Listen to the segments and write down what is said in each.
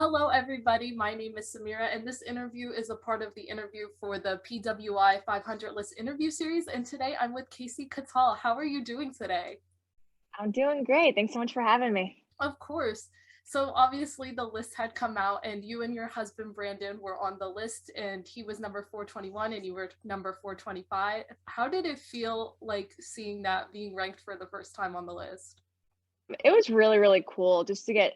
Hello, everybody. My name is Samira, and this interview is a part of the interview for the PWI 500 List interview series. And today I'm with Kasey Catal. How are you doing today? I'm doing great. Thanks so much for having me. Of course. So, obviously, the list had come out, and you and your husband Brandon were on the list, and he was number 421 and you were number 425. How did it feel like seeing that being ranked for the first time on the list? It was really, really cool just to get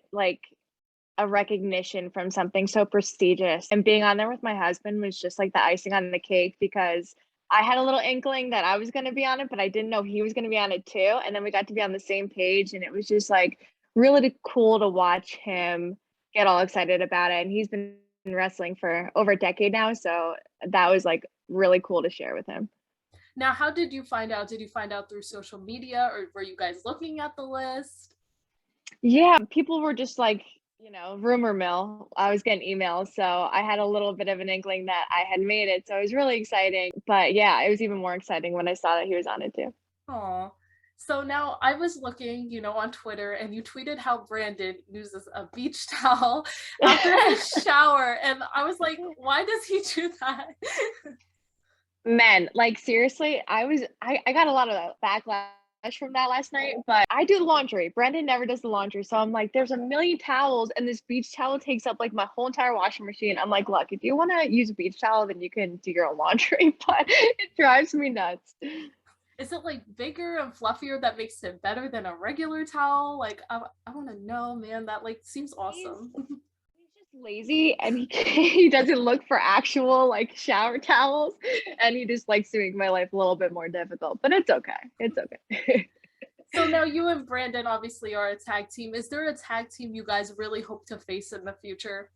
a recognition from something so prestigious. And being on there with my husband was just like the icing on the cake because I had a little inkling that I was going to be on it, but I didn't know he was going to be on it too. And then we got to be on the same page, and it was just like really cool to watch him get all excited about it. And he's been wrestling for over a decade now. So that was like really cool to share with him. Now, how did you find out? Did you find out through social media, or were you guys looking at the list? Yeah, people were just rumor mill. I was getting emails, so I had a little bit of an inkling that I had made it. So it was really exciting. But yeah, it was even more exciting when I saw that he was on it too. Aw. So now I was looking, on Twitter, and you tweeted how Brandon uses a beach towel after his shower. And I was like, why does he do that? Men, like seriously, I got a lot of backlash from that last night, but I do the laundry. Brendan never does the laundry. So I'm like, there's a million towels, and this beach towel takes up like my whole entire washing machine. I'm like, look, if you want to use a beach towel, then you can do your own laundry, but it drives me nuts. Is it like bigger and fluffier that makes it better than a regular towel? Like, I want to know, man. That like seems He's awesome. he's just lazy, and he doesn't look for actual like shower towels, and he just likes to make my life a little bit more difficult, but it's okay. It's okay. So now you and Brandon obviously are a tag team. Is there a tag team you guys really hope to face in the future?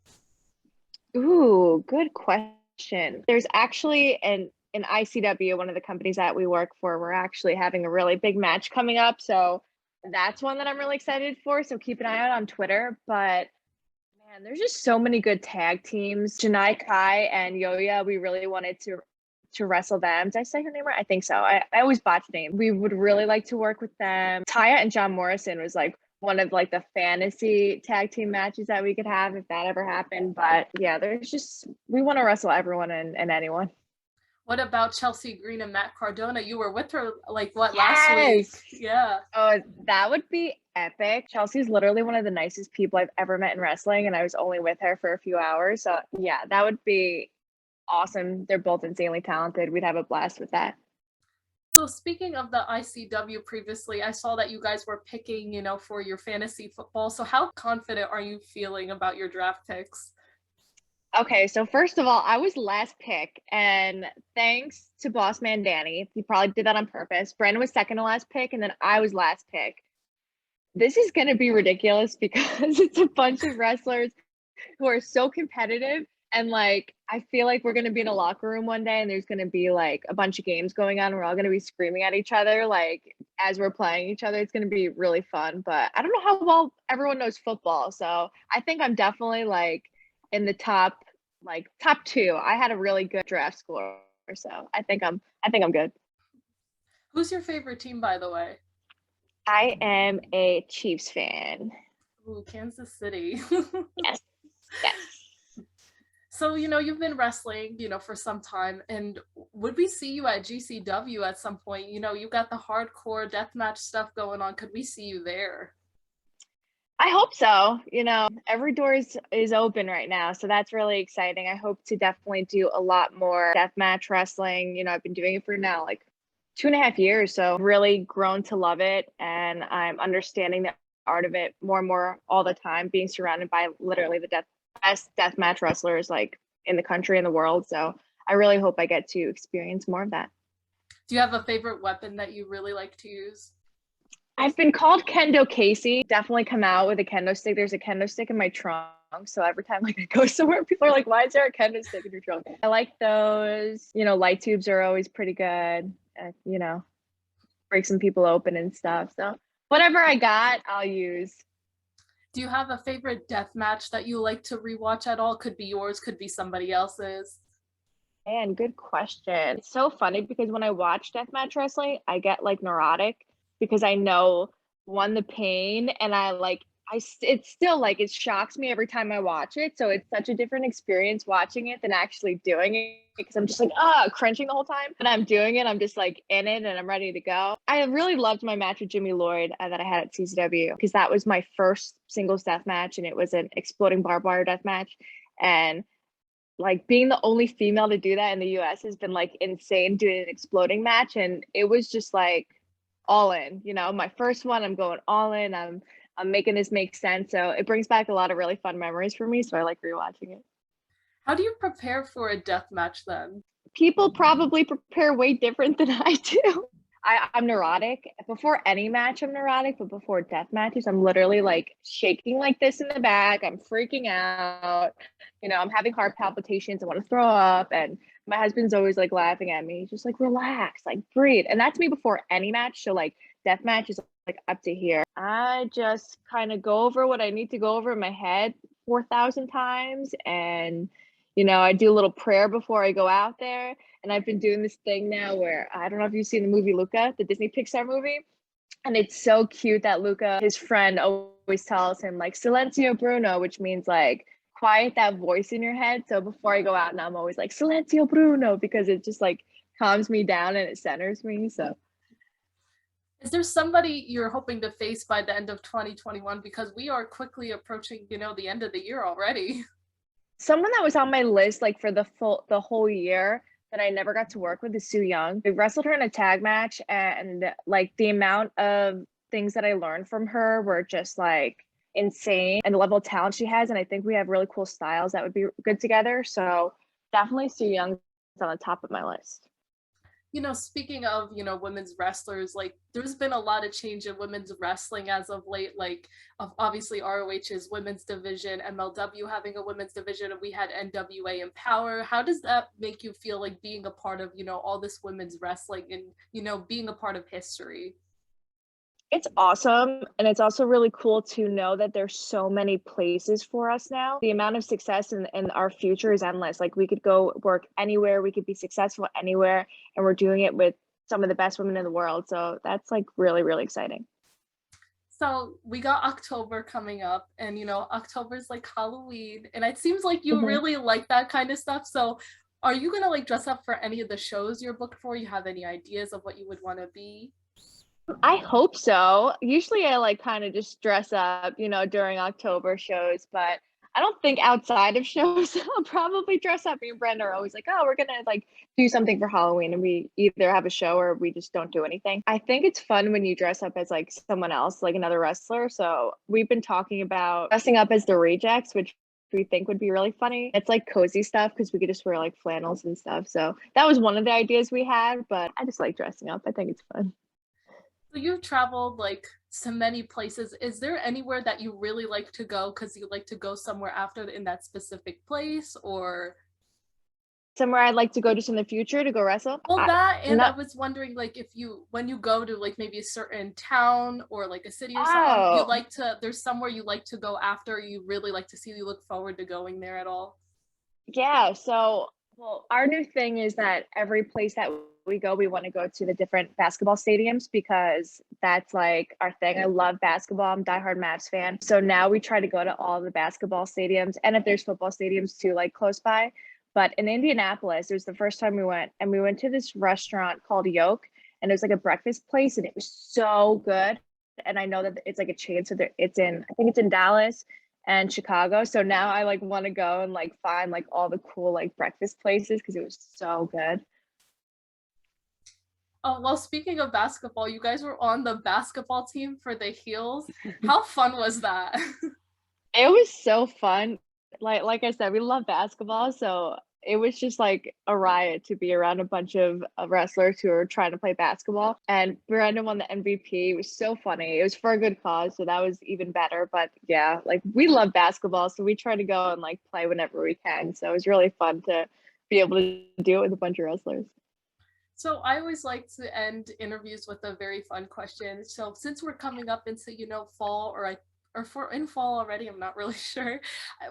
Ooh, good question. There's actually an ICW, one of the companies that we work for. We're actually having a really big match coming up, so that's one that I'm really excited for. So keep an eye out on Twitter. But man, there's just so many good tag teams. Janai Kai and Yoya, we really wanted to wrestle them. Did I say her name right? I think so. I always botch name. We would really like to work with them. Taya and John Morrison was like one of like the fantasy tag team matches that we could have if that ever happened. But yeah, there's just we want to wrestle everyone and anyone. What about Chelsea Green and Matt Cardona? You were with her like what last week? Yes. Yeah. Oh, that would be epic. Chelsea's literally one of the nicest people I've ever met in wrestling, and I was only with her for a few hours. So yeah, that would be awesome. They're both insanely talented. We'd have a blast with that. So speaking of the ICW previously, I saw that you guys were picking, for your fantasy football. So how confident are you feeling about your draft picks? Okay, so first of all, I was last pick, and thanks to Boss Man Danny, he probably did that on purpose. Brandon was second to last pick, and then I was last pick. This is going to be ridiculous because it's a bunch of wrestlers who are so competitive. And like, I feel like we're going to be in a locker room one day, and there's going to be like a bunch of games going on. We're all going to be screaming at each other, like as we're playing each other. It's going to be really fun. But I don't know how well everyone knows football. So I think I'm definitely like in the top two. I had a really good draft score. So I think I'm good. Who's your favorite team, by the way? I am a Chiefs fan. Ooh, Kansas City. Yes. Yes. So, you've been wrestling, for some time, and would we see you at GCW at some point? You got the hardcore deathmatch stuff going on. Could we see you there? I hope so. Every door is open right now, so that's really exciting. I hope to definitely do a lot more deathmatch wrestling. I've been doing it for now like 2.5 years, so really grown to love it, and I'm understanding the art of it more and more all the time. Being surrounded by literally the best deathmatch wrestlers like in the country and the world, so I really hope I get to experience more of that. Do you have a favorite weapon that you really like to use? I've been called Kendo Casey. Definitely come out with a kendo stick. There's a kendo stick in my trunk. So every time like I go somewhere, people are like, why is there a kendo stick in your trunk? I like those. Light tubes are always pretty good. Break some people open and stuff. So whatever I got, I'll use. Do you have a favorite death match that you like to rewatch at all? Could be yours, could be somebody else's. Man, good question. It's so funny because when I watch deathmatch wrestling, I get like neurotic because I know one, the pain, and it's still like it shocks me every time I watch it. So it's such a different experience watching it than actually doing it because I'm just like, cringing the whole time. But I'm doing it, I'm just like in it and I'm ready to go. I really loved my match with Jimmy Lloyd that I had at CCW because that was my first singles death match and it was an exploding barbed wire death match. And like being the only female to do that in the US has been like insane doing an exploding match. And it was just like all in, my first one, I'm going all in. I'm making this make sense. So it brings back a lot of really fun memories for me. So I like rewatching it. How do you prepare for a death match then? People probably prepare way different than I do. I'm neurotic. Before any match, I'm neurotic, but before death matches, I'm literally like shaking like this in the back. I'm freaking out. I'm having heart palpitations. I want to throw up. And my husband's always like laughing at me. He's just like, relax, like breathe. And that's me before any match. So like death match is like up to here. I just kind of go over what I need to go over in my head 4,000 times. And, I do a little prayer before I go out there. And I've been doing this thing now where I don't know if you've seen the movie Luca, the Disney Pixar movie. And it's so cute that Luca, his friend, always tells him like Silencio Bruno, which means like quiet that voice in your head. So before I go out, and I'm always like Silencio Bruno because it just like calms me down and it centers me. So Is there somebody you're hoping to face by the end of 2021? Because we are quickly approaching, the end of the year already. someone that was on my list like for the whole year that I never got to work with is Sue Young. I wrestled her in a tag match and like the amount of things that I learned from her were just like insane and the level of talent she has. And I think we have really cool styles that would be good together. So definitely Sue Young is on the top of my list. Speaking of, women's wrestlers, like there's been a lot of change in women's wrestling as of late, like of obviously ROH's women's division, MLW having a women's division, and we had NWA Empower. How does that make you feel like being a part of, all this women's wrestling and, being a part of history? It's awesome. And it's also really cool to know that there's so many places for us now. The amount of success in our future is endless. Like we could go work anywhere, we could be successful anywhere, and we're doing it with some of the best women in the world. So that's like really, really exciting. So we got October coming up, and October's like Halloween, and it seems like you Mhm. really like that kind of stuff. So are you gonna like dress up for any of the shows you're booked for? You have any ideas of what you would want to be? I hope so. Usually I like kind of just dress up, during October shows, but I don't think outside of shows I'll probably dress up. Me and Brenda are always like, oh, we're gonna like do something for Halloween and we either have a show or we just don't do anything. I think it's fun when you dress up as like someone else, like another wrestler. So we've been talking about dressing up as the Rejects, which we think would be really funny. It's like cozy stuff because we could just wear like flannels and stuff. So that was one of the ideas we had, but I just like dressing up. I think it's fun. So you've traveled like so many places. Is there anywhere that you really like to go because you like to go somewhere after in that specific place, or Somewhere I'd like to go just in the future to go wrestle. well that, and I Not was wondering like if you when you go to like maybe a certain town or like a city or something, you oh like to there's somewhere you like to go after, you really like to see, you look forward to going there at all? yeah. So well, our new thing is that every place that we go, we want to go to the different basketball stadiums because that's like our thing. I love basketball. I'm a diehard Mavs fan. So now we try to go to all the basketball stadiums and if there's football stadiums too, like close by. But in Indianapolis, it was the first time we went, and we went to this restaurant called Yoke, and it was like a breakfast place, and it was so good. And I know that it's like a chain, so I think it's in Dallas and Chicago. So now I like want to go and like find like all the cool like breakfast places because it was so good. Oh, well, speaking of basketball, you guys were on the basketball team for the Heels. How fun was that? It was so fun. Like I said, we love basketball, so it was just like a riot to be around a bunch of wrestlers who are trying to play basketball. And Brandon won the MVP. It was so funny. It was for a good cause, so that was even better. But yeah, like we love basketball, so we try to go and like play whenever we can. So it was really fun to be able to do it with a bunch of wrestlers. So I always like to end interviews with a very fun question. So since we're coming up into, fall, or for in fall already, I'm not really sure.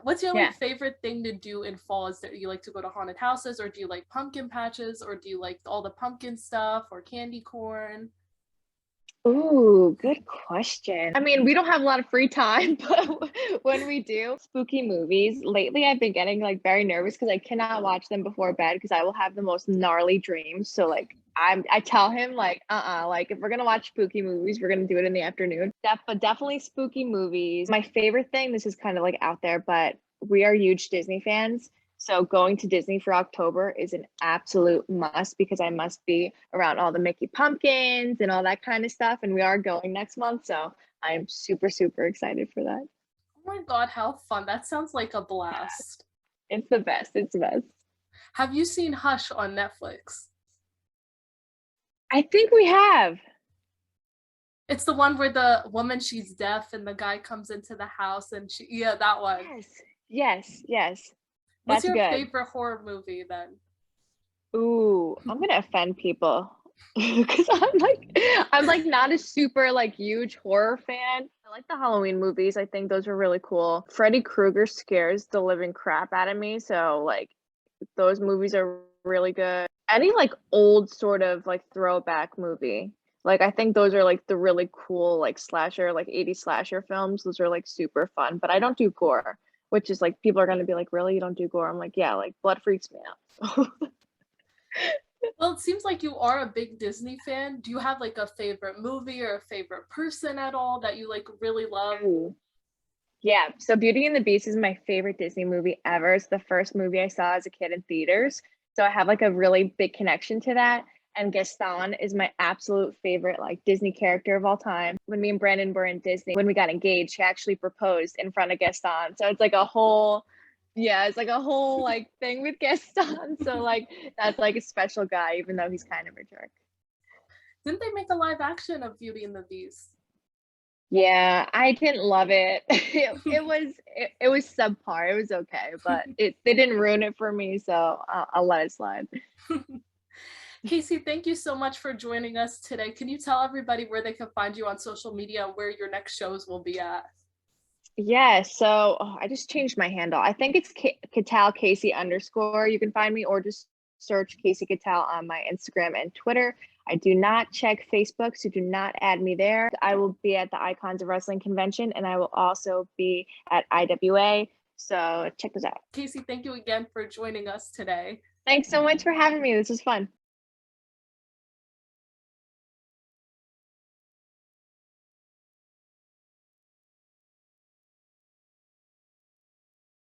What's your like Yeah. favorite thing to do in fall? Is that you like to go to haunted houses, or do you like pumpkin patches, or do you like all the pumpkin stuff or candy corn? Ooh, good question. I mean, we don't have a lot of free time, but when we do spooky movies, lately I've been getting like very nervous because I cannot watch them before bed because I will have the most gnarly dreams. So like I tell him like like if we're gonna watch spooky movies, we're gonna do it in the afternoon. But definitely spooky movies. My favorite thing, this is kind of like out there, but we are huge Disney fans. So going to Disney for October is an absolute must because I must be around all the Mickey pumpkins and all that kind of stuff. And we are going next month. So I'm super, super excited for that. Oh my God, how fun. That sounds like a blast. It's the best. It's the best. Have you seen Hush on Netflix? I think we have. It's the one where the woman, she's deaf and the guy comes into the house and yeah, that one. Yes. Yes. Yes. What's That's your good. favorite horror movie then? Ooh, I'm gonna offend people because I'm like not a super like huge horror fan. I like the Halloween movies. I think those are really cool. Freddy Krueger scares the living crap out of me, so like those movies are really good. Any like old sort of like throwback movie. Like I think those are like the really cool like slasher like 80s slasher films. Those are like super fun, but I don't do gore, which is like people are going to be like, "Really? You don't do gore?" I'm like, "Yeah, like blood freaks me out." Well, it seems like you are a big Disney fan. Do you have like a favorite movie or a favorite person at all that you like really love? Ooh. Yeah, so Beauty and the Beast is my favorite Disney movie ever. It's the first movie I saw as a kid in theaters. So I have like a really big connection to that. And Gaston is my absolute favorite like Disney character of all time. When me and Brandon were in Disney, when we got engaged, he actually proposed in front of Gaston. So it's like a whole yeah, it's like a whole like thing with Gaston. So like that's like a special guy, even though he's kind of a jerk. Didn't they make a live action of Beauty and the Beast? Yeah, I didn't love it. It was subpar. It was okay, but they didn't ruin it for me, so I'll let it slide. Kasey, thank you so much for joining us today. Can you tell everybody where they can find you on social media and where your next shows will be at? Yeah, so I just changed my handle. I think it's Catal Kasey underscore. You can find me or just search Kasey Catal on my Instagram and Twitter. I do not check Facebook, so do not add me there. I will be at the Icons of Wrestling convention and I will also be at IWA. So check this out. Kasey, thank you again for joining us today. Thanks so much for having me. This was fun.